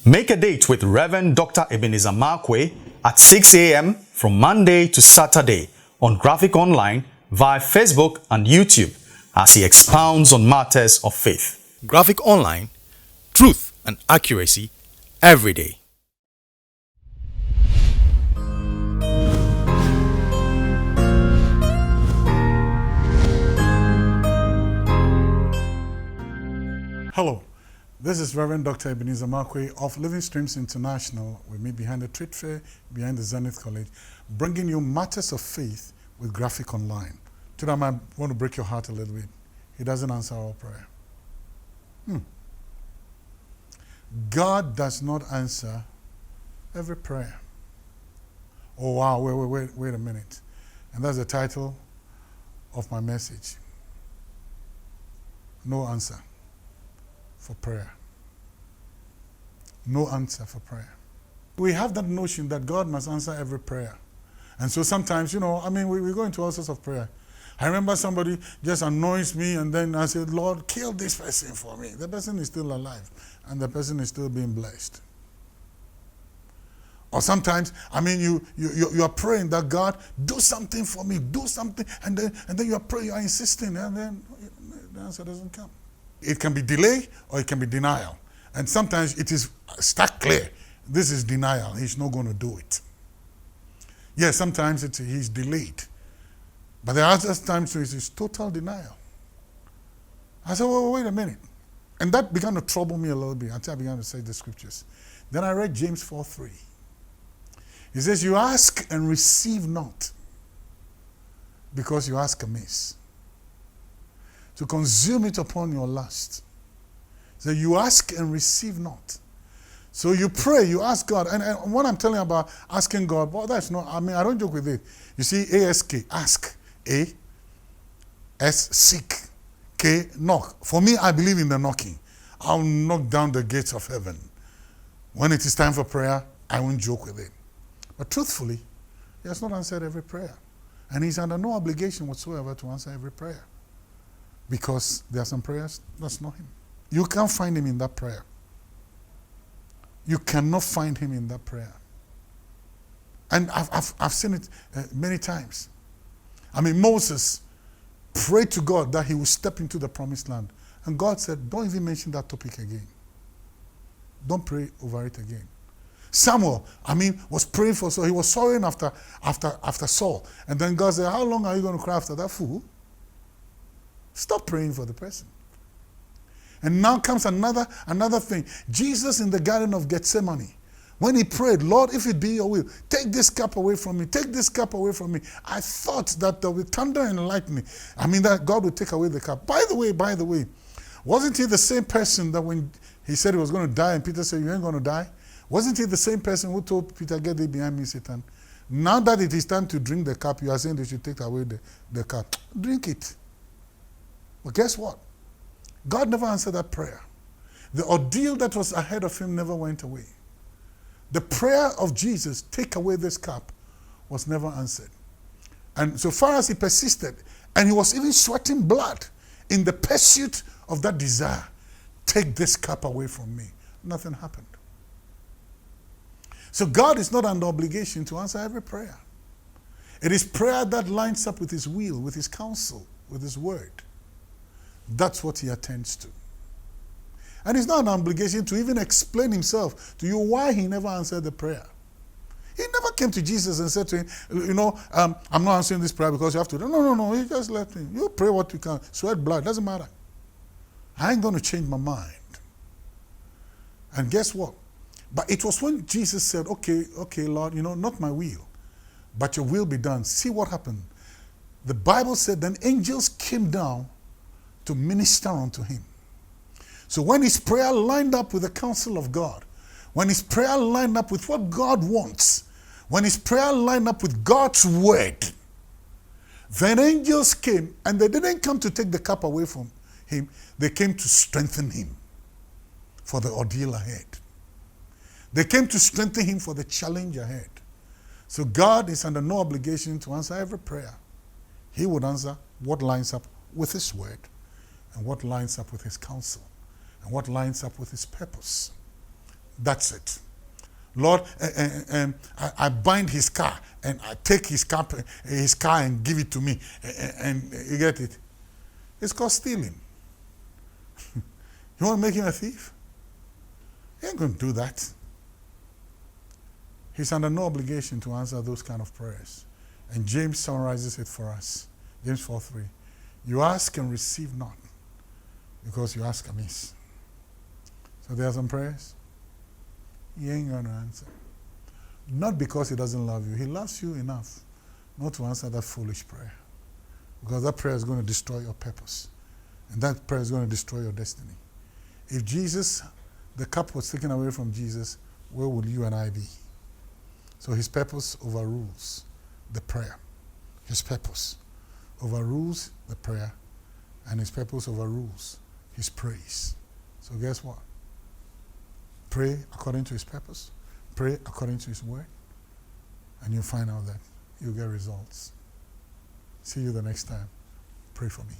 Make a date with Rev Dr. Ebenezer Markwei at 6 a.m. from Monday to Saturday on Graphic Online via Facebook and YouTube as he expounds on matters of faith. Graphic Online, truth and accuracy every day. Hello, this is Rev Dr. Ebenezer Markwei of Living Streams International. We meet behind the trade fair, behind the Zenith College, bringing you matters of faith with Graphic Online. Today I might want to break your heart a little bit. He doesn't answer our prayer. God does not answer every prayer. Oh wow, wait a minute. And that's the title of my message. No answer for prayer. No answer for prayer. We have that notion that God must answer every prayer. And so sometimes, we go into all sorts of prayer. I remember somebody just annoys me and then I said, Lord, kill this person for me. The person is still alive and the person is still being blessed. Or sometimes, you are praying that God, do something for me, do something, and then you are praying, you are insisting, and then the answer doesn't come. It can be delay or it can be denial. And sometimes it is stark clear. This is denial. He's not going to do it. Yes, sometimes he's delayed. But there are other times it is total denial. I said, well, wait a minute. And that began to trouble me a little bit until I began to say the scriptures. Then I read James 4:3. He says, you ask and receive not because you ask amiss, to consume it upon your lust. So you ask and receive not. So you pray, you ask God. And what I'm telling you about asking God, well, that's not, I don't joke with it. You see, ASK, ask. A, S, seek. K, knock. For me, I believe in the knocking. I'll knock down the gates of heaven. When it is time for prayer, I won't joke with it. But truthfully, He has not answered every prayer. And He's under no obligation whatsoever to answer every prayer. Because there are some prayers, that's not Him. You can't find Him in that prayer. You cannot find Him in that prayer. And I've seen it many times. Moses prayed to God that he would step into the promised land. And God said, don't even mention that topic again. Don't pray over it again. Samuel, was praying for Saul. He was sorrowing after Saul. And then God said, how long are you going to cry after that fool? Stop praying for the person. And now comes another thing. Jesus in the Garden of Gethsemane, when he prayed, Lord, if it be your will, take this cup away from me. Take this cup away from me. I thought that with thunder and lightning, that God would take away the cup. By the way, wasn't he the same person that when he said he was going to die and Peter said, you ain't going to die? Wasn't he the same person who told Peter, get thee behind me, Satan? Now that it is time to drink the cup, you are saying they should take away the cup. Drink it. But guess what? God never answered that prayer. The ordeal that was ahead of him never went away. The prayer of Jesus, take away this cup, was never answered. And so far as he persisted, and he was even sweating blood in the pursuit of that desire, take this cup away from me, nothing happened. So God is not under obligation to answer every prayer. It is prayer that lines up with His will, with His counsel, with His word. That's what He attends to. And it's not an obligation to even explain Himself to you why He never answered the prayer. He never came to Jesus and said to him, I'm not answering this prayer because you have to. No. He just let me. You pray what you can. Sweat blood. Doesn't matter. I ain't going to change my mind. And guess what? But it was when Jesus said, okay, Lord, not my will, but your will be done. See what happened. The Bible said then angels came down to minister unto him. So when his prayer lined up with the counsel of God, when his prayer lined up with what God wants, when his prayer lined up with God's word, then angels came, and they didn't come to take the cup away from him. They came to strengthen him for the ordeal ahead. They came to strengthen him for the challenge ahead. So God is under no obligation to answer every prayer. He would answer what lines up with His word, and what lines up with His counsel, and what lines up with His purpose. That's it. Lord, I bind his car and I take his car and give it to me. And you get it? It's called stealing. You want to make him a thief? He ain't going to do that. He's under no obligation to answer those kind of prayers. And James summarizes it for us. James 4:3. You ask and receive not, because you ask amiss. So there are some prayers he ain't going to answer. Not because he doesn't love you. He loves you enough not to answer that foolish prayer. Because that prayer is going to destroy your purpose. And that prayer is going to destroy your destiny. If Jesus, the cup was taken away from Jesus, where would you and I be? So his purpose overrules the prayer. His purpose overrules the prayer, and his purpose overrules his praise. So guess what? Pray according to his purpose. Pray according to his word. And you'll find out that you'll get results. See you the next time. Pray for me.